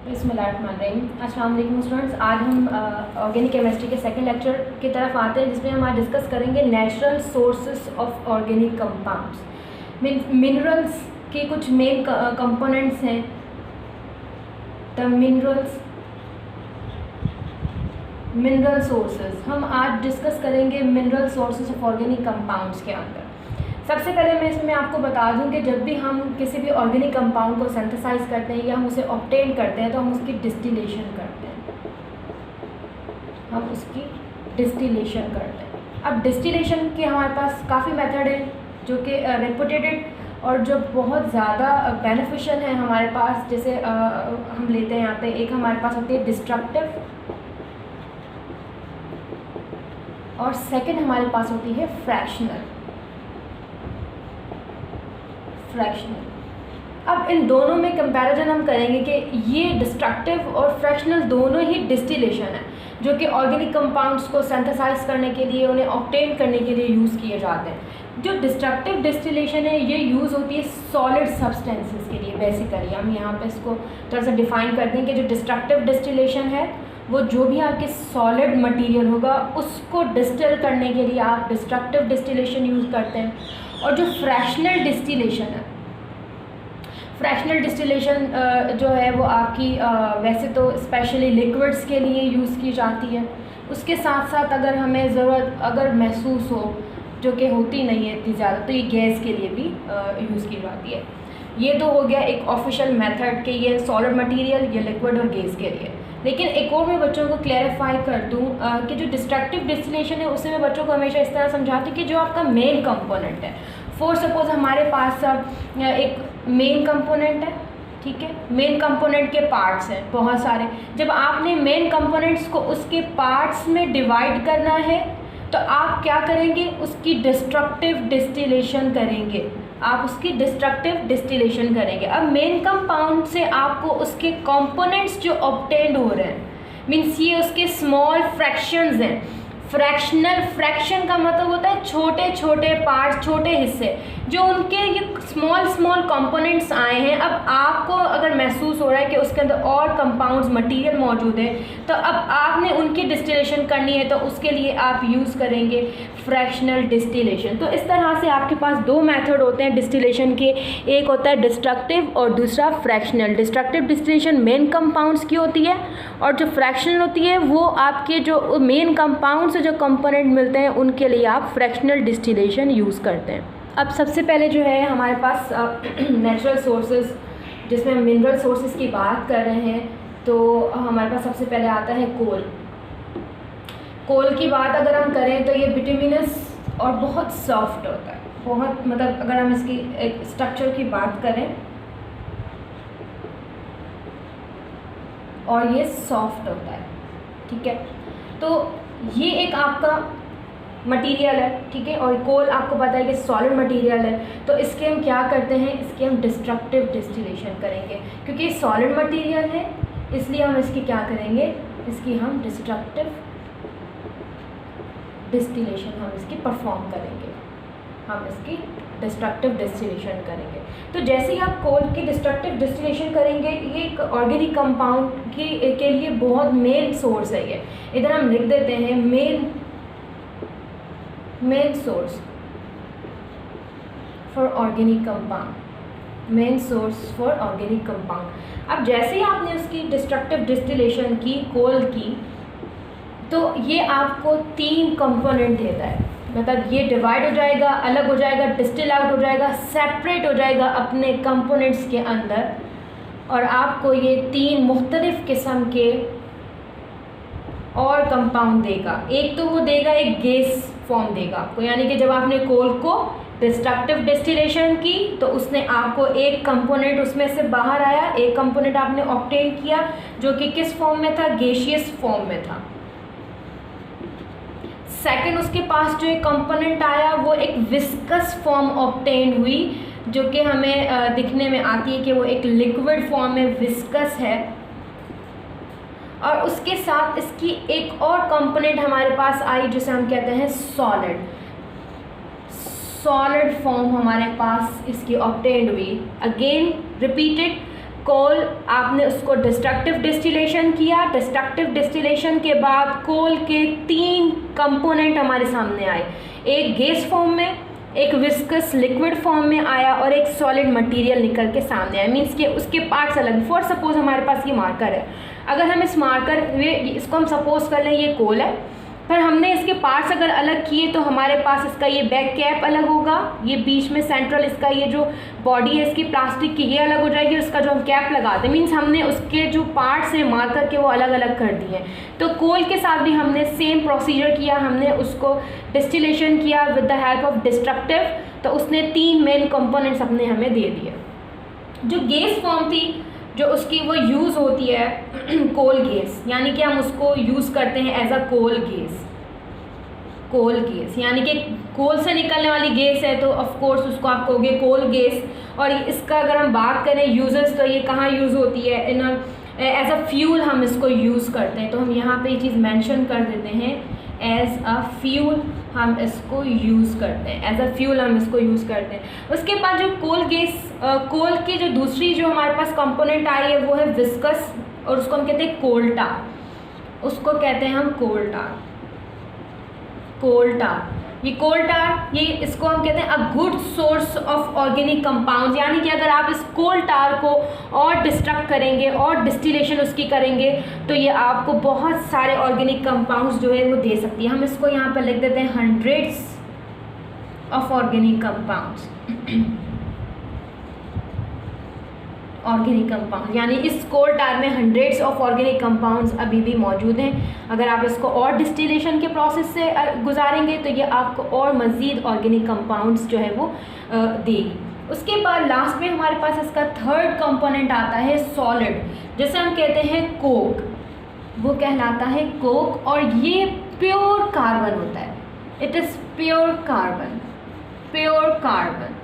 बिस्मिल्लाहिर्रहमानिर्रहीम। अस्सलाम वालेकुम स्टूडेंट्स। आज हम ऑर्गेनिक केमिस्ट्री के सेकंड लेक्चर की तरफ आते हैं, जिसमें हम आज डिस्कस करेंगे natural sources of organic compounds. Minerals के कुछ मेन कंपोनेंट्स हैं। द मिनरल सोर्सेस हम आज डिस्कस करेंगे mineral sources of organic compounds के अंदर। सबसे पहले मैं इसमें आपको बता दूं कि जब भी हम किसी भी ऑर्गेनिक कंपाउंड को सिंथेसाइज करते हैं या हम उसे ऑब्टेन करते हैं तो हम उसकी डिस्टिलेशन करते हैं। अब डिस्टिलेशन के हमारे पास काफ़ी मेथड हैं जो कि रेपुटेटेड और जो बहुत ज़्यादा बेनिफिशियल है हमारे पास। जैसे हम लेते हैं यहाँ पे एक हमारे पास होती है डिस्ट्रक्टिव और सेकंड हमारे पास होती है फ्रैक्शनल। अब इन दोनों में कंपैरिजन हम करेंगे कि ये डिस्ट्रक्टिव और फ्रैक्शनल दोनों ही डिस्टिलेशन है जो कि ऑर्गेनिक कंपाउंड्स को सिंथेसाइज करने के लिए, उन्हें ऑब्टेन करने के लिए यूज़ किए जाते हैं। जो डिस्ट्रक्टिव डिस्टिलेशन है ये यूज़ होती है सॉलिड सब्सटेंसेस के लिए। बेसिकली हम यहाँ पे इसको थोड़ा सा डिफाइन करते हैं कि जो डिस्ट्रक्टिव डिस्टिलेशन है वो जो भी आपके सॉलिड मटेरियल होगा उसको डिस्टिल करने के लिए आप डिस्ट्रक्टिव डिस्टिलेशन यूज़ करते हैं। और जो फ्रैक्शनल डिस्टिलेशन जो है वो आपकी वैसे तो स्पेशली लिक्विड्स के लिए यूज़ की जाती है। उसके साथ साथ अगर हमें ज़रूरत अगर महसूस हो, जो कि होती नहीं है इतनी ज़्यादा, तो ये गैस के लिए भी यूज़ की जाती है। ये तो हो गया एक ऑफिशियल मेथड कि ये सॉलिड मटेरियल, ये लिक्विड और गैस के लिए। लेकिन एक और मैं बच्चों को क्लैरिफाई कर दूं कि जो डिस्ट्रक्टिव डिस्टिलेशन है उससे मैं बच्चों को हमेशा इस तरह समझाती हूँ कि जो आपका मेन कंपोनेंट है, फॉर सपोज हमारे पास एक मेन कंपोनेंट है, ठीक है। मेन कंपोनेंट के पार्ट्स हैं बहुत सारे। जब आपने मेन कंपोनेंट्स को उसके पार्ट्स में डिवाइड करना है तो आप क्या करेंगे, उसकी डिस्ट्रक्टिव डिस्टिलेशन करेंगे। अब मेन कंपाउंड से आपको उसके कंपोनेंट्स जो ऑब्टेन्ड हो रहे हैं, मीन्स ये उसके स्मॉल फ्रैक्शंस हैं। फ्रैक्शन का मतलब होता है छोटे छोटे पार्ट, छोटे हिस्से, जो उनके ये स्मॉल कंपोनेंट्स आए हैं। अब आपको अगर महसूस हो रहा है कि उसके अंदर और कंपाउंड्स मटेरियल मौजूद है तो अब आपने उनकी डिस्टिलेशन करनी है, तो उसके लिए आप यूज़ करेंगे फ्रैक्शनल डिस्टिलेशन। तो इस तरह से आपके पास दो मेथड होते हैं डिस्टिलेशन के, एक होता है डिस्ट्रक्टिव और दूसरा fractional. Destructive distillation main compounds की होती है और जो फ्रैक्शनल होती है वो आपके जो मेन कंपाउंड से जो कंपोनेंट मिलते हैं उनके लिए आप फ्रैक्शनल डिस्टिलेशन यूज़ करते हैं। अब सबसे पहले जो है हमारे पास नेचुरल सोर्सेज, जिसमें हम मिनरल सोर्सेज की बात कर रहे हैं, तो हमारे पास सबसे पहले आता है कोल। कोल की बात अगर हम करें तो ये बिटुमिनस और बहुत सॉफ्ट होता है, बहुत, मतलब अगर हम इसकी एक स्ट्रक्चर की बात करें और ये सॉफ्ट होता है, ठीक है। तो ये एक आपका मटेरियल है, ठीक है। और कोल आपको पता है कि सॉलिड मटेरियल है, तो इसके हम क्या करते हैं, इसके हम डिस्ट्रक्टिव डिस्टिलेशन करेंगे। क्योंकि सॉलिड मटेरियल है इसलिए हम इसकी क्या करेंगे, इसकी हम डिस्ट्रक्टिव डिस्टिलेशन हम इसकी परफॉर्म करेंगे, हम इसकी डिस्ट्रक्टिव डिस्टिलेशन करेंगे। तो जैसे ही आप कोल की डिस्ट्रक्टिव डिस्टिलेशन करेंगे, ये एक ऑर्गेनिक कंपाउंड के लिए बहुत मेन सोर्स है। ये इधर हम लिख देते हैं main source for organic compound. अब जैसे ही आपने उसकी डिस्ट्रक्टिव डिस्टिलेशन की कोल की, तो ये आपको 3 कंपोनेंट देता है। मतलब ये डिवाइड हो जाएगा, अलग हो जाएगा, डिस्टिल आउट हो जाएगा, सेपरेट हो जाएगा अपने कंपोनेंट्स के अंदर, और आपको ये 3 मुख्तलिफ किस्म के और कंपाउंड देगा। एक तो वो देगा एक गैस फॉर्म देगा आपको, यानी कि जब आपने कोल को डिस्ट्रक्टिव डिस्टिलेशन की तो उसने आपको एक कंपोनेंट उसमें से बाहर आया, एक कंपोनेंट आपने ऑब्टेन किया जो कि किस फॉर्म में था, गैसियस फॉर्म में था। सेकंड, उसके पास जो एक कंपोनेंट आया वो एक विस्कस फॉर्म ऑब्टेन हुई, जो कि हमें दिखने में आती है कि वो एक लिक्विड फॉर्म में विस्कस है। और उसके साथ इसकी एक और कंपोनेंट हमारे पास आई जिसे हम कहते हैं सॉलिड फॉर्म हमारे पास इसकी ऑब्टेन्ड हुई। अगेन रिपीटेड, कोल आपने उसको डिस्ट्रक्टिव डिस्टिलेशन किया, डिस्ट्रक्टिव डिस्टिलेशन के बाद कोल के 3 कंपोनेंट हमारे सामने आए, एक गैस फॉर्म में, एक विस्कस लिक्विड फॉर्म में आया और एक सॉलिड मटेरियल निकल के सामने आया। मीन्स कि उसके पार्ट्स अलग। फॉर सपोज हमारे पास ये मार्कर है, अगर हम इस मार्कर इसको हम सपोज कर लें ये कोल है, पर हमने इसके पार्ट्स अगर अलग किए तो हमारे पास इसका ये बैक कैप अलग होगा, ये बीच में सेंट्रल इसका ये जो बॉडी है इसकी प्लास्टिक की ये अलग हो जाएगी, और इसका जो हम कैप लगाते हैं मीन्स हमने उसके जो पार्ट्स हैं मार्कर के वो अलग अलग कर दिए हैं। तो कोल के साथ भी हमने सेम प्रोसीजर किया, हमने उसको डिस्टिलेशन किया with the help of destructive, तो उसने 3 मेन कंपोनेंट्स अपने हमें दे दिए। जो गैस फॉर्म थी जो उसकी वो यूज़ होती है कोल गैस, यानी कि हम उसको यूज़ करते हैं as a coal gas. Coal gas यानी कि कोल से निकलने वाली गैस है तो ऑफ कोर्स उसको आप कहोगे कोल गैस। और इसका अगर हम बात करें यूजेस तो ये कहाँ यूज़ होती है, इन एज अ फ्यूल हम इसको यूज़ करते हैं। तो हम यहाँ पे ये चीज़ मेंशन कर देते हैं, एज अ फ्यूल हम इसको यूज़ करते हैं, एज अ फ्यूल हम इसको यूज़ करते हैं। उसके बाद जो कोल गैस कोल की जो दूसरी जो हमारे पास कंपोनेंट आई है वो है विस्कस, और उसको हम कहते हैं कोल टार, उसको कहते हैं हम कोल टार। कोल टार, ये कोल टार ये इसको हम कहते हैं a good source of organic compounds, यानी कि अगर आप इस कोल टार को और डिस्ट्रक्ट करेंगे और डिस्टिलेशन उसकी करेंगे तो ये आपको बहुत सारे ऑर्गेनिक कंपाउंड्स जो है वो दे सकती है। हम इसको यहाँ पर लिख देते हैं hundreds of organic compounds, organic compound, यानी इस कोल टार में हंड्रेड्स ऑफ ऑर्गेनिक कंपाउंड्स अभी भी मौजूद हैं। अगर आप इसको और डिस्टिलेशन के प्रोसेस से गुजारेंगे तो ये आपको और मज़ीद ऑर्गेनिक कंपाउंड्स जो है वो देगी। उसके बाद लास्ट में हमारे पास इसका थर्ड कंपोनेंट आता है सॉलिड, जैसे हम कहते हैं कोक, वो कहलाता है कोक, और ये प्योर कार्बन होता है। It is pure carbon, pure carbon.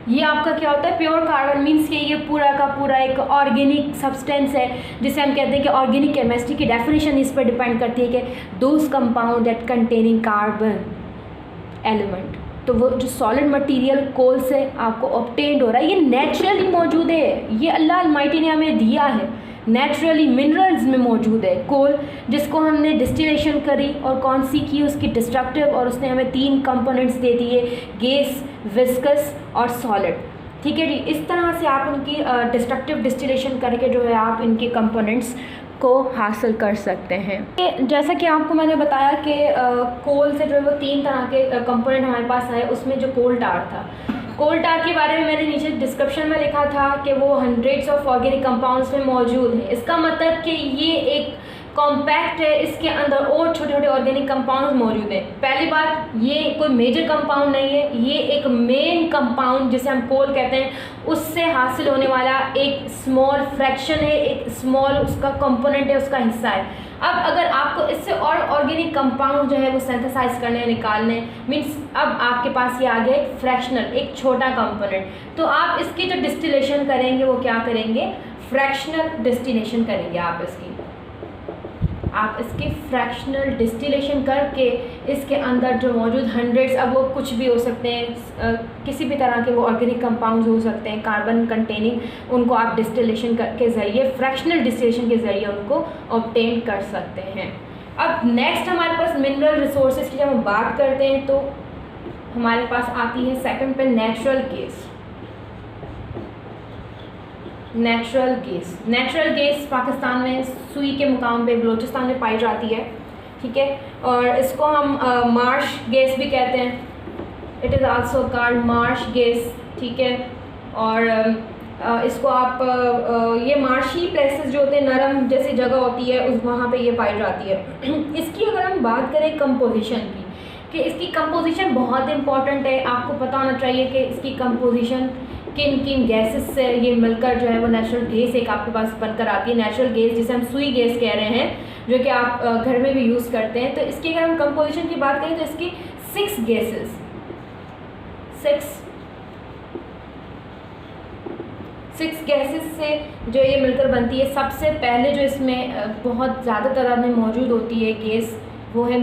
ये आपका क्या होता है, प्योर कार्बन मीन्स कि ये पूरा का पूरा एक ऑर्गेनिक सब्सटेंस है, जिसे हम कहते हैं कि ऑर्गेनिक केमिस्ट्री की डेफिनेशन इस पर डिपेंड करती है कि those compound that containing carbon element. तो वो जो सॉलिड मटेरियल कोल से आपको ऑब्टेन्ड हो रहा है ये नेचुरली मौजूद है, ये अल्लाह अलमाइटी ने हमें दिया है, नेचुरली मिनरल्स में मौजूद है कोल, जिसको हमने डिस्टिलेशन करी और कौन सी की उसकी डिस्ट्रक्टिव, और उसने हमें 3 कंपोनेंट्स दे दिए, गैस, विस्कस और सॉलिड। ठीक है जी, इस तरह से आप उनकी डिस्ट्रक्टिव डिस्टिलेशन करके जो है आप इनके कंपोनेंट्स को हासिल कर सकते हैं। जैसा कि आपको मैंने बताया कि कोल से जो है वो 3 तरह के कंपोनेंट हमारे पास आए, उसमें जो कोल टार था, कोल टार के बारे में मैंने नीचे डिस्क्रिप्शन में लिखा था कि वो हंड्रेड्स ऑफ ऑर्गेनिक कंपाउंड्स में मौजूद है। इसका मतलब कि ये एक कॉम्पैक्ट है, इसके अंदर और छोटे छोटे ऑर्गेनिक कंपाउंड्स मौजूद हैं। पहली बात, ये कोई मेजर कंपाउंड नहीं है, ये एक मेन कंपाउंड जिसे हम कोल कहते हैं उससे हासिल होने वाला एक स्मॉल फ्रैक्शन है, एक स्मॉल उसका कंपोनेंट है, उसका हिस्सा है। अब अगर आपको इससे और ऑर्गेनिक कंपाउंड जो है वो सिंथेसाइज करने निकालने मीन्स अब आपके पास ये आ गया एक फ्रैक्शनल, एक छोटा कंपोनेंट, तो आप इसकी जो डिस्टिलेशन करेंगे वो क्या करेंगे, फ्रैक्शनल डिस्टिलेशन करेंगे। आप इसकी फ्रैक्शनल डिस्टिलेशन करके इसके अंदर जो मौजूद हंड्रेड्स, अब वो कुछ भी हो सकते हैं, किसी भी तरह के वो ऑर्गेनिक कंपाउंड्स हो सकते हैं कार्बन कंटेनिंग, उनको आप डिस्टिलेशन के ज़रिए, फ्रैक्शनल डिस्टिलेशन के ज़रिए उनको ऑब्टेन कर सकते हैं। अब नेक्स्ट हमारे पास मिनरल रिसोर्सेज की जब हम बात करते हैं तो हमारे पास आती है सेकंड पे natural gas. Natural gas Pakistan में सुई के मुकाम पे बलूचिस्तान में पाई जाती है, ठीक है, और इसको हम मार्श गैस भी कहते हैं, it is also called Marsh gas, ठीक है। और इसको आप ये मार्शी प्लेसेस जो होते हैं, नरम जैसी जगह होती है उस वहाँ पे ये पाई जाती है। इसकी अगर हम बात करें कंपोजिशन की, कि इसकी कंपोजिशन बहुत इंपॉर्टेंट है, आपको पता होना चाहिए कि इसकी कंपोजिशन किन किन गैसेस से ये मिलकर जो है वो नेचुरल गैस एक आपके पास बनकर आती है। नेचुरल गैस जिसे हम सुई गैस कह रहे हैं, जो कि आप घर में भी यूज़ करते हैं। तो इसकी अगर हम कंपोजिशन की बात करें तो इसकी 6 गैसेस, 6 गैसेस से जो ये मिलकर बनती है। सबसे पहले जो इसमें बहुत ज़्यादा तादाद में मौजूद होती है गैस, वो है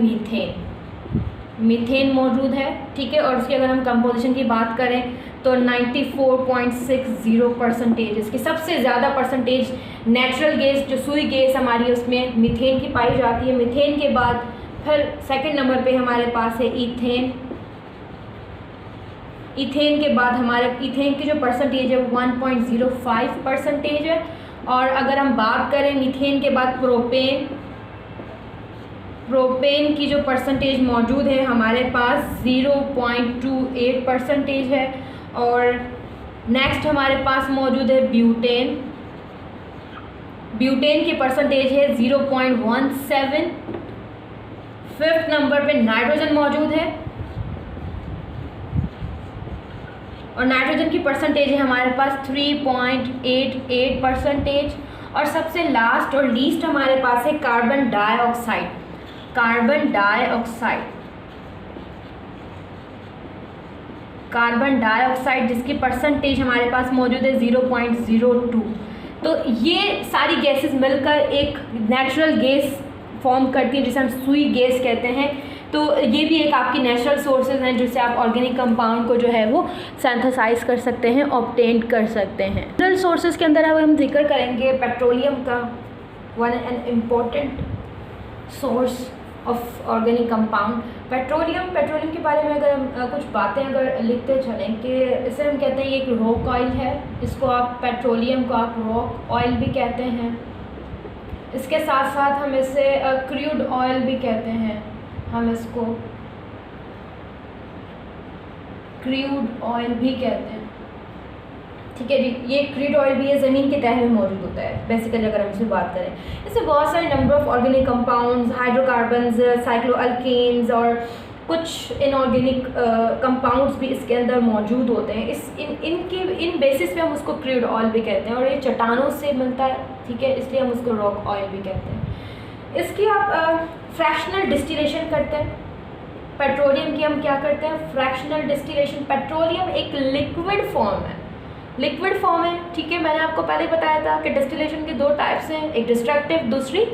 मीथेन मौजूद है, ठीक है। और उसकी अगर हम कंपोजिशन की बात करें तो 94.60% इसकी सबसे ज़्यादा परसेंटेज नेचुरल गैस जो सुई गैस हमारी उसमें मीथेन की पाई जाती है। मीथेन के बाद फिर सेकंड नंबर पे हमारे पास है ईथेन। ईथेन के बाद हमारे ईथेन की जो परसेंटेज है 1.05% है। और अगर हम बात करें मीथेन के बाद प्रोपेन, प्रोपेन की जो परसेंटेज मौजूद है हमारे पास 0.28% है। और नेक्स्ट हमारे पास मौजूद है ब्यूटेन। ब्यूटेन की परसेंटेज है 0.17। फिफ्थ नंबर पे नाइट्रोजन मौजूद है और नाइट्रोजन की परसेंटेज है हमारे पास 3.88%। और सबसे लास्ट और लीस्ट हमारे पास है carbon dioxide. Carbon dioxide, carbon dioxide जिसकी परसेंटेज हमारे पास मौजूद है 0.02। तो ये सारी गैसेस मिलकर एक नेचुरल गैस फॉर्म करती है जिसे हम सुई गैस कहते हैं। तो ये भी एक आपकी नेचुरल सोर्सेज हैं जिससे आप ऑर्गेनिक कंपाउंड को जो है वो सिंथेसाइज कर सकते हैं, ऑब्टेन कर सकते हैं। नेचुरल सोर्सेज के अंदर अब हम जिक्र करेंगे पेट्रोलियम का, one an important source of organic compound. Petroleum के बारे में अगर हम कुछ बातें अगर लिखते चलें कि इसे हम कहते हैं ये एक रॉक ऑयल है, इसको आप पेट्रोलियम को आप रॉक ऑयल भी कहते हैं। इसके साथ साथ हम इसे क्रूड ऑयल भी कहते हैं, हम इसको क्रूड ऑयल भी कहते हैं। ठीक है जी, ये क्रूड ऑयल भी है, ज़मीन की तह में मौजूद होता है बेसिकली अगर हम इसमें बात करें। इससे बहुत सारे number of organic compounds, hydrocarbons, cycloalkanes और कुछ इनऑर्गेनिक कंपाउंड्स भी इसके अंदर मौजूद होते हैं। इन बेसिस पे हम उसको क्रूड ऑयल भी कहते हैं और ये चट्टानों से मिलता है, ठीक है, इसलिए हम उसको रॉक ऑयल भी कहते हैं। इसकी आप फ्रैक्शनल डिस्टिलेशन करते हैं। पेट्रोलियम की हम क्या करते हैं, फ्रैक्शनल डिस्टिलेशन। पेट्रोलियम एक लिक्विड फॉर्म है, लिक्विड फॉर्म है, ठीक है। मैंने आपको पहले बताया था कि डिस्टिलेशन के दो टाइप्स हैं, एक डिस्ट्रक्टिव, दूसरी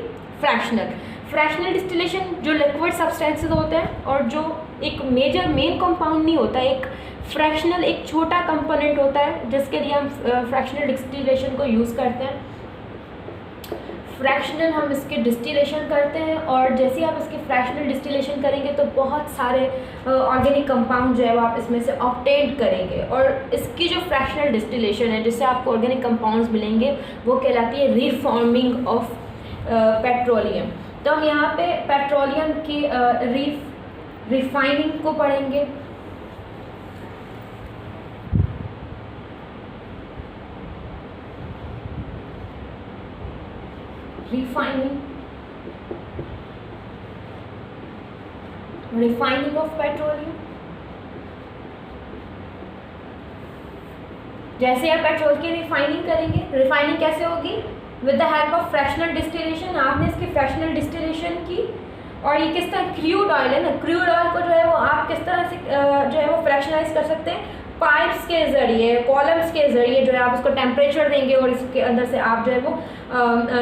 फ्रैक्शनल। फ्रैक्शनल डिस्टिलेशन जो लिक्विड सब्सटेंसेस होते हैं और जो एक मेजर मेन कंपाउंड नहीं होता, एक फ्रैक्शनल एक छोटा कंपोनेंट होता है जिसके लिए हम फ्रैक्शनल डिस्टिलेशन को यूज़ करते हैं। फ्रैक्शनल हम इसके डिस्टिलेशन करते हैं और जैसे ही आप इसके फ्रैक्शनल डिस्टिलेशन करेंगे तो बहुत सारे ऑर्गेनिक कंपाउंड जो है वो आप इसमें से ऑब्टेन करेंगे। और इसकी जो फ्रैक्शनल डिस्टिलेशन है जिससे आपको ऑर्गेनिक कंपाउंड्स मिलेंगे वो कहलाती है रिफॉर्मिंग ऑफ पेट्रोलियम। तो हम यहाँ पे पेट्रोलियम की रिफाइनिंग को पढ़ेंगे। Refining of petroleum. जैसे आप पेट्रोल की रिफाइनिंग करेंगे, रिफाइनिंग कैसे होगी, with the help of fractional distillation. आपने इसकी फ्रैक्शनल डिस्टिलेशन की और ये किस तरह, क्रूड ऑयल है ना, क्रूड ऑयल को जो है वो आप किस तरह से जो है वो फ्रैक्शनाइज कर सकते हैं, पाइप्स के ज़रिए, कॉलम्स के ज़रिए जो है आप उसको टेम्परेचर देंगे और इसके अंदर से आप जो है वो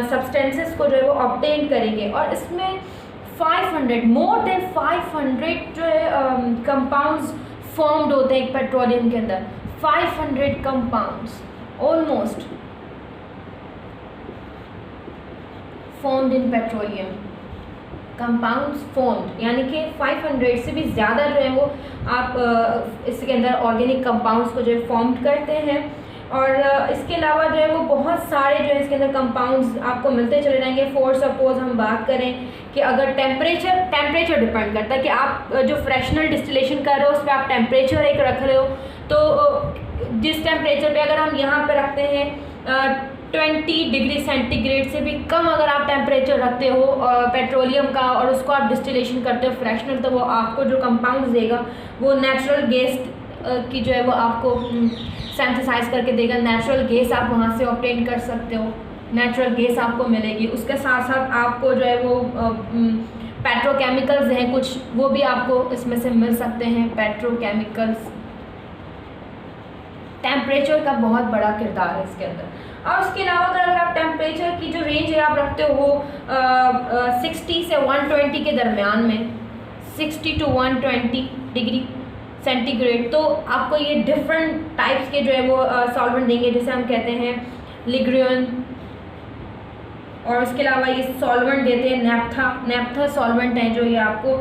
सब्सटेंसेस को जो है वो ऑब्टेन करेंगे। और इसमें 500 मोर देन 500 जो है कंपाउंड्स फॉर्म्ड होते हैं एक पेट्रोलियम के अंदर। 500 compounds almost formed in petroleum, compounds formed, यानी कि 500 से भी ज़्यादा जो है वो आप इसके अंदर ऑर्गेनिक कंपाउंड्स को जो है फॉर्म्ड करते हैं। और इसके अलावा जो है वो बहुत सारे जो है इसके अंदर कंपाउंड्स आपको मिलते चले जाएंगे। फॉर सपोज हम बात करें कि अगर टेम्परेचर डिपेंड करता है कि आप जो फ्रैक्शनल डिस्टिलेशन कर रहे हो उस पर आप टेम्परेचर एक रख रहे हो, तो जिस टेम्परेचर पे अगर हम यहाँ पे रखते हैं 20 डिग्री सेंटीग्रेड से भी कम अगर आप टेम्परेचर रखते हो पेट्रोलियम का और उसको आप डिस्टिलेशन करते हो फ्रैक्शनल, तो वो आपको जो कंपाउंड्स देगा वो नेचुरल गैस की जो है वो आपको सिंथेसाइज करके देगा। नेचुरल गैस आप वहाँ से ऑब्टेन कर सकते हो, नेचुरल गैस आपको मिलेगी। उसके साथ साथ आपको जो है वो पेट्रोकेमिकल्स हैं कुछ, वो भी आपको इसमें से मिल सकते हैं। पेट्रोकेमिकल्स, टेम्परेचर का बहुत बड़ा किरदार है इसके अंदर। और उसके अलावा अगर आप टेम्परेचर की जो रेंज है आप रखते हो 60 से 120 के दरमियान में, 60 to 120 डिग्री सेंटीग्रेड। तो आपको ये डिफरेंट टाइप्स के जो है वो सॉल्वेंट देंगे, जैसे हम कहते हैं लिग्रियन, और उसके अलावा ये सॉल्वेंट देते हैं नेप्था सॉल्वेंट है जो ये आपको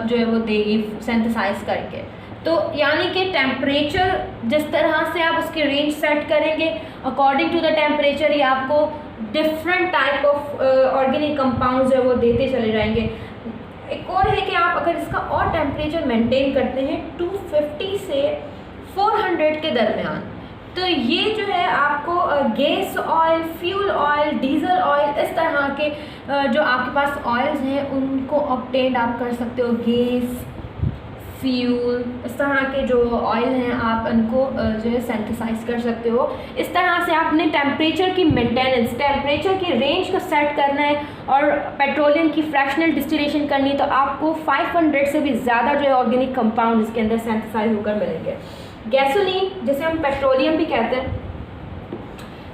जो है वो देगी सिंथेसाइज करके। तो यानी कि टेम्परेचर जिस तरह से आप उसकी रेंज सेट करेंगे, अकॉर्डिंग टू द टेम्परेचर ये आपको different type of organic compounds जो है वो देते चले जाएंगे। एक और है कि आप अगर इसका और टेम्परेचर मेंटेन करते हैं 250 से 400 के दरमियान, तो ये जो है आपको gas oil, fuel oil, diesel oil, इस तरह के जो आपके पास ऑयल्स हैं उनको ऑब्टेन आप कर सकते हो। गैस, फ्यूल, इस तरह के जो ऑयल हैं आप उनको जो है सिंथेसाइज कर सकते हो। इस तरह से आपने टेम्परेचर की मेंटेनेंस, टेम्परेचर की रेंज को सेट करना है और पेट्रोलियम की फ्रैक्शनल डिस्टिलेशन करनी है, तो आपको 500 से भी ज़्यादा जो है ऑर्गेनिक कंपाउंड इसके अंदर सिंथेसाइज होकर मिलेंगे। गैसोलीन जिसे हम पेट्रोलियम भी कहते हैं,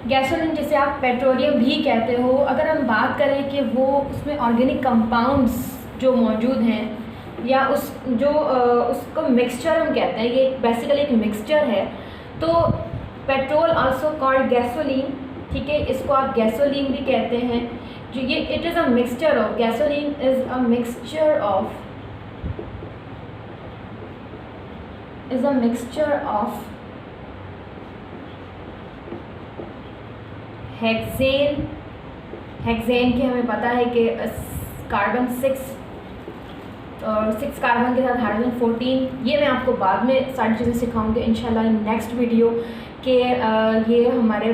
गैसोलीन जिसे आप पेट्रोलियम भी कहते हो, अगर हम बात करें कि वो उसमें ऑर्गेनिक कंपाउंड्स जो मौजूद हैं या उस जो उसको मिक्सचर हम कहते हैं, ये बेसिकली एक मिक्सचर है। तो पेट्रोल आल्सो कॉल्ड गैसोलीन, ठीक है, इसको आप गैसोलीन भी कहते हैं। जो ये it is a mixture of, gasoline is a mixture of hexane. Hexane के हमें पता है कि कार्बन 6 और 6 कार्बन के साथ हाइड्रोजन 14, ये मैं आपको बाद में सारी चीज़ें सिखाऊंगी इंशाल्लाह इन नेक्स्ट वीडियो कि ये हमारे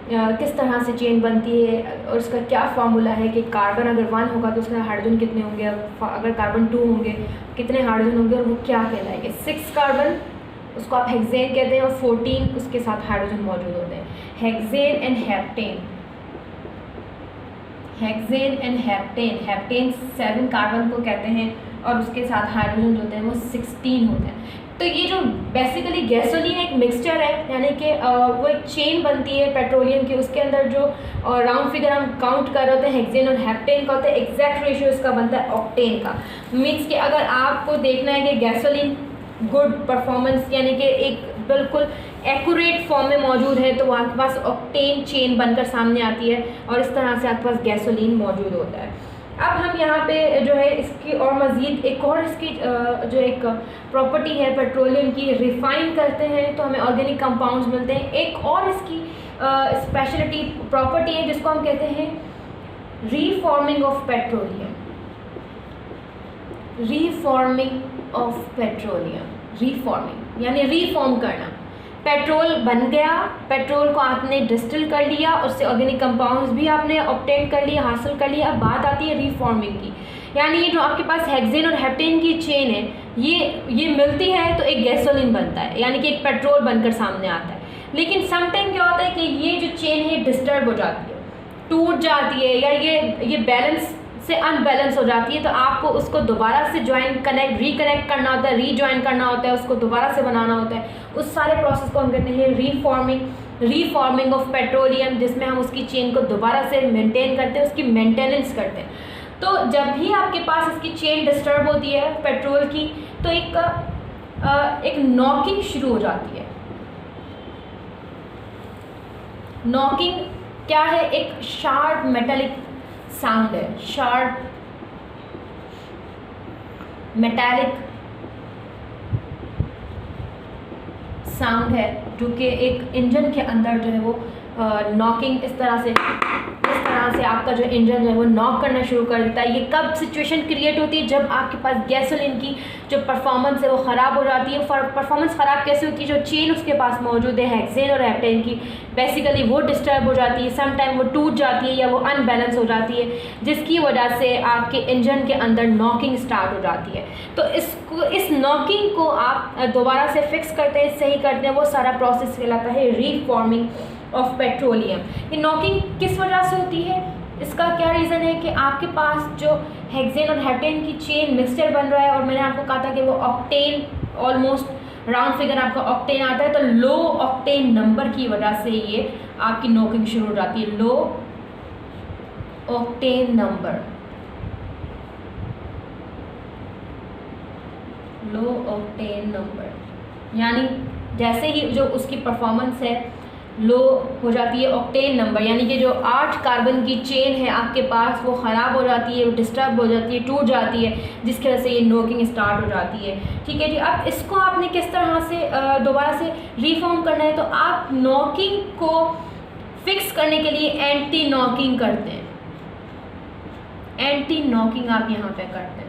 किस तरह से चेन बनती है और उसका क्या फार्मूला है कि कार्बन अगर 1 होगा तो उसका हाइड्रोजन कितने होंगे, अगर कार्बन 2 होंगे कितने हाइड्रोजन होंगे, और वो क्या कहलाएंगे। 6 कार्बन उसको आप हेक्सेन कहते हैं और 14 उसके साथ हाइड्रोजन मौजूद होते हैं। Hexane and heptane, hexane and heptane, heptane 7 carbon को कहते हैं और उसके साथ हाइड्रोजन होते हैं वो 16 होते हैं। तो ये जो बेसिकली गैसोलीन एक मिक्सचर है, यानी कि वो एक चेन बनती है पेट्रोलियम की, उसके अंदर जो राउंड फिगर हम काउंट कर रहे होते हैं हेक्सेन और हेप्टेन का होता है, एग्जैक्ट रेशियो इसका बनता है ऑक्टेन का। मीन्स कि अगर आपको देखना है कि गैसोलीन गुड परफॉर्मेंस यानी कि एक बिल्कुल एक्यूरेट फॉर्म में मौजूद है, तो आपके पास ऑक्टेन चेन बनकर सामने आती है और इस तरह से आपके पास गैसोलीन मौजूद होता है। अब हम यहाँ पे जो है इसकी और मज़ीद एक और इसकी जो एक प्रॉपर्टी है पेट्रोलियम की, रिफ़ाइन करते हैं तो हमें ऑर्गेनिक कंपाउंड्स मिलते हैं। एक और इसकी स्पेशलिटी प्रॉपर्टी है जिसको हम कहते हैं रीफॉर्मिंग ऑफ पेट्रोलियम। रीफॉर्मिंग ऑफ पेट्रोलियम, रीफॉर्मिंग यानी रीफॉर्म करना। पेट्रोल बन गया, पेट्रोल को आपने डिस्टिल कर लिया, उससे ऑर्गेनिक कंपाउंड्स भी आपने ऑब्टेन कर लिया, हासिल कर लिया। अब बात आती है रीफॉर्मिंग की, यानी ये जो आपके पास हेक्सेन और हेप्टेन की चेन है, ये मिलती है तो एक गैसोलीन बनता है, यानी कि एक पेट्रोल बनकर सामने आता है। लेकिन समटाइम क्या होता है कि ये जो चेन है डिस्टर्ब हो जाती है, टूट जाती है, या ये बैलेंस से अनबैलेंस हो जाती है, तो आपको उसको दोबारा से रिकनेक्ट करना होता है, रीजॉइन करना होता है, उसको दोबारा से बनाना होता है। उस सारे प्रोसेस को हम कहते हैं रीफॉर्मिंग ऑफ पेट्रोलियम, जिसमें हम उसकी चेन को दोबारा से मेंटेन करते हैं, उसकी मेंटेनेंस करते हैं। तो जब भी आपके पास इसकी चेन डिस्टर्ब होती है पेट्रोल की, तो एक नॉकिंग शुरू हो जाती है। नॉकिंग क्या है? एक शार्प मेटालिक साउंड है, शार्प मेटालिक साउंड है, जो कि एक इंजन के अंदर जो है वो नॉकिंग इस तरह से आपका जो इंजन जो है वो नॉक करना शुरू कर देता है। ये कब सिचुएशन क्रिएट होती है? जब आपके पास गैसोलीन की जो परफॉर्मेंस है वो ख़राब हो जाती है। परफॉर्मेंस ख़राब कैसे होती है? जो चेन उसके पास मौजूद है हेक्सेन और हेप्टेन की, बेसिकली वो डिस्टर्ब हो जाती है, समटाइम वो टूट जाती है या वो अनबैलेंस हो जाती है, जिसकी वजह से आपके इंजन के अंदर नॉकिंग स्टार्ट हो जाती है। तो इस नॉकिंग को आप दोबारा से फिक्स करते हैं, सही करते हैं, वो सारा प्रोसेस कहलाता है रीफॉर्मिंग ऑफ पेट्रोलियम। ये नॉकिंग किस वजह से होती है? इसका क्या रीज़न है कि आपके पास जो हेक्सेन और हेप्टेन की चेन मिक्सचर बन रहा है, और मैंने आपको कहा था कि वो ऑक्टेन ऑलमोस्ट राउंड फिगर आपका ऑक्टेन आता है, तो लो ऑक्टेन नंबर की वजह से ये आपकी नॉकिंग शुरू हो जाती है। लो ऑक्टेन नंबर, लो ऑक्टेन नंबर, यानी जैसे ही जो उसकी परफॉर्मेंस है लो हो जाती है ऑक्टेन नंबर, यानी कि जो 8 कार्बन की चेन है आपके पास वो ख़राब हो जाती है, वो डिस्टर्ब हो जाती है, टूट जाती है, जिसकी वजह से ये नॉकिंग स्टार्ट हो जाती है। ठीक है जी। अब इसको आपने किस तरह से दोबारा से रीफॉर्म करना है, तो आप नॉकिंग को फिक्स करने के लिए एंटी नॉकिंग करते हैं, एंटी नॉकिंग आप यहाँ पे करते हैं,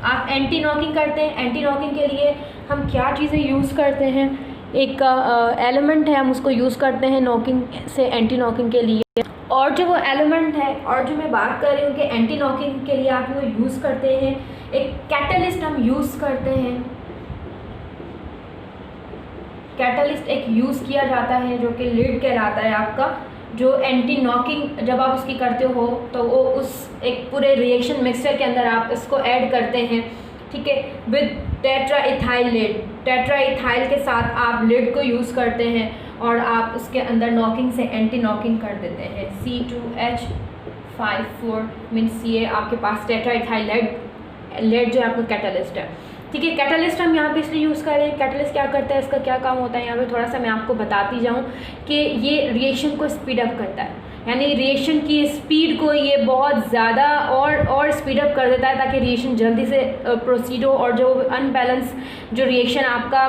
आप एंटी नॉकिंग करते हैं। एंटी नॉकिंग के लिए हम क्या चीज़ें यूज़ करते हैं, एक एलिमेंट है, हम उसको यूज़ करते हैं नॉकिंग से एंटी नॉकिंग के लिए। और जो वो एलिमेंट है और जो मैं बात कर रही हूँ कि एंटी नॉकिंग के लिए आप वो यूज़ करते हैं, एक कैटलिस्ट हम यूज़ करते हैं। कैटलिस्ट एक यूज़ किया जाता है जो कि लिड कहलाता है आपका, जो एंटी नॉकिंग जब आप उसकी करते हो तो वो उस एक पूरे रिएक्शन मिक्सचर के अंदर आप इसको ऐड करते हैं। ठीक है, विद टेट्राइथाइल लिड, टेट्राइथाइल के साथ आप लिड को यूज़ करते हैं और आप उसके अंदर नॉकिंग से एंटी नॉकिंग कर देते हैं। C2H54 मीन्स ये आपके पास टेट्राइथाइल लिड जो आपका कैटलिस्ट है। ठीक है, कैटलिस्ट हम यहाँ पे इसलिए यूज़ कर रहे हैं। कैटलिस्ट क्या करता है, इसका क्या काम होता है, यहाँ पे थोड़ा सा मैं आपको बताती जाऊँ कि ये रिएक्शन को स्पीड अप करता है, यानी रिएक्शन की स्पीड को ये बहुत ज़्यादा और स्पीड अप कर देता है ताकि रिएक्शन जल्दी से प्रोसीड हो और जो अनबैलेंस जो रिएक्शन आपका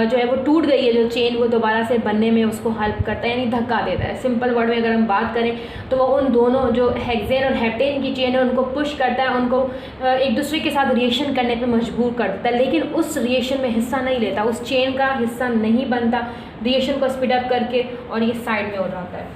जो है वो टूट गई है जो चेन, वो दोबारा से बनने में उसको हेल्प करता है, यानी धक्का देता है। सिंपल वर्ड में अगर हम बात करें तो वो उन दोनों जो हेक्सेन और हेप्टेन की चेन है उनको पुश करता है, उनको एक दूसरे के साथ रिएक्शन करने पर मजबूर कर देता है, लेकिन उस रिएक्शन में हिस्सा नहीं लेता, उस चेन का हिस्सा नहीं बनता रिएक्शन को स्पीड अप करके, और ये साइड में हो जाता है।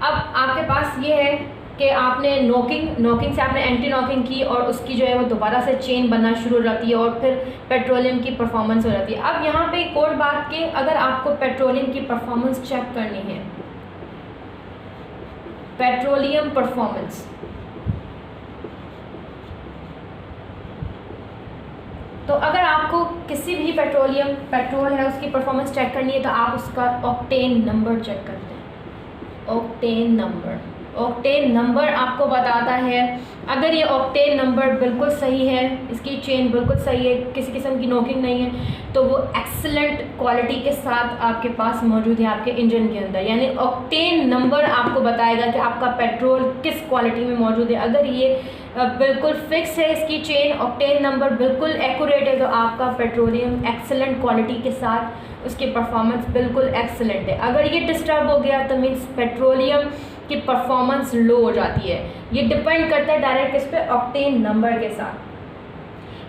अब आपके पास ये है कि आपने नॉकिंग से आपने एंटी नॉकिंग की और उसकी जो है वो दोबारा से चेन बनना शुरू हो जाती है और फिर पेट्रोलियम की परफॉर्मेंस हो जाती है। अब यहाँ पे एक और बात कि अगर आपको पेट्रोलियम की परफॉर्मेंस चेक करनी है, पेट्रोलियम परफॉर्मेंस, तो अगर आपको किसी भी पेट्रोल है उसकी परफॉर्मेंस चेक करनी है तो आप उसका ऑक्टेन नंबर चेक करते हैं। ऑक्टेन नंबर आपको बताता है, अगर ये ऑक्टेन नंबर बिल्कुल सही है, इसकी चेन बिल्कुल सही है, किसी किस्म की नॉकिंग नहीं है, तो वो एक्सीलेंट क्वालिटी के साथ आपके पास मौजूद है आपके इंजन के अंदर। यानी ऑक्टेन नंबर आपको बताएगा कि आपका पेट्रोल किस क्वालिटी में मौजूद है। अगर ये बिल्कुल फिक्स है इसकी चेन, ऑक्टेन नंबर बिल्कुल एक्यूरेट है, तो आपका पेट्रोलियम एक्सीलेंट क्वालिटी के साथ उसकी परफॉर्मेंस बिल्कुल एक्सीलेंट है। अगर ये डिस्टर्ब हो गया तो मीन्स पेट्रोलियम की परफॉर्मेंस लो हो जाती है। ये डिपेंड करता है डायरेक्ट किस पे, ऑक्टेन नंबर के साथ।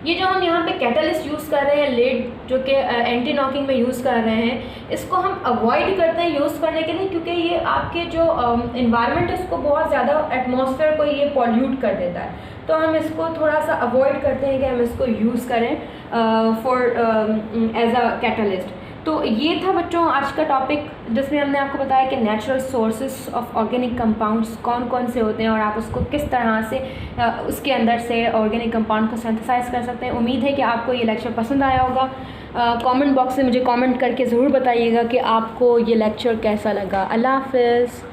ये जो हम यहाँ पे कैटलिस्ट यूज़ कर रहे हैं, लेड जो कि एंटी नॉकिंग में यूज़ कर रहे हैं, इसको हम अवॉइड करते हैं यूज़ करने के लिए, क्योंकि ये आपके जो इन्वायरमेंट है उसको बहुत ज़्यादा, एटमॉस्फेयर को ये पॉल्यूट कर देता है, तो हम इसको थोड़ा सा अवॉइड करते हैं कि हम इसको यूज़ करें फॉर एज अ कैटलिस्ट। तो ये था बच्चों आज का टॉपिक, जिसमें हमने आपको बताया कि natural sources of organic compounds कौन कौन से होते हैं और आप उसको किस तरह से उसके अंदर से ऑर्गेनिक कंपाउंड को सिंथेसाइज कर सकते हैं। उम्मीद है कि आपको ये लेक्चर पसंद आया होगा। कमेंट बॉक्स में मुझे कमेंट करके ज़रूर बताइएगा कि आपको ये लेक्चर कैसा लगा। अल्लाह हाफ़िज़।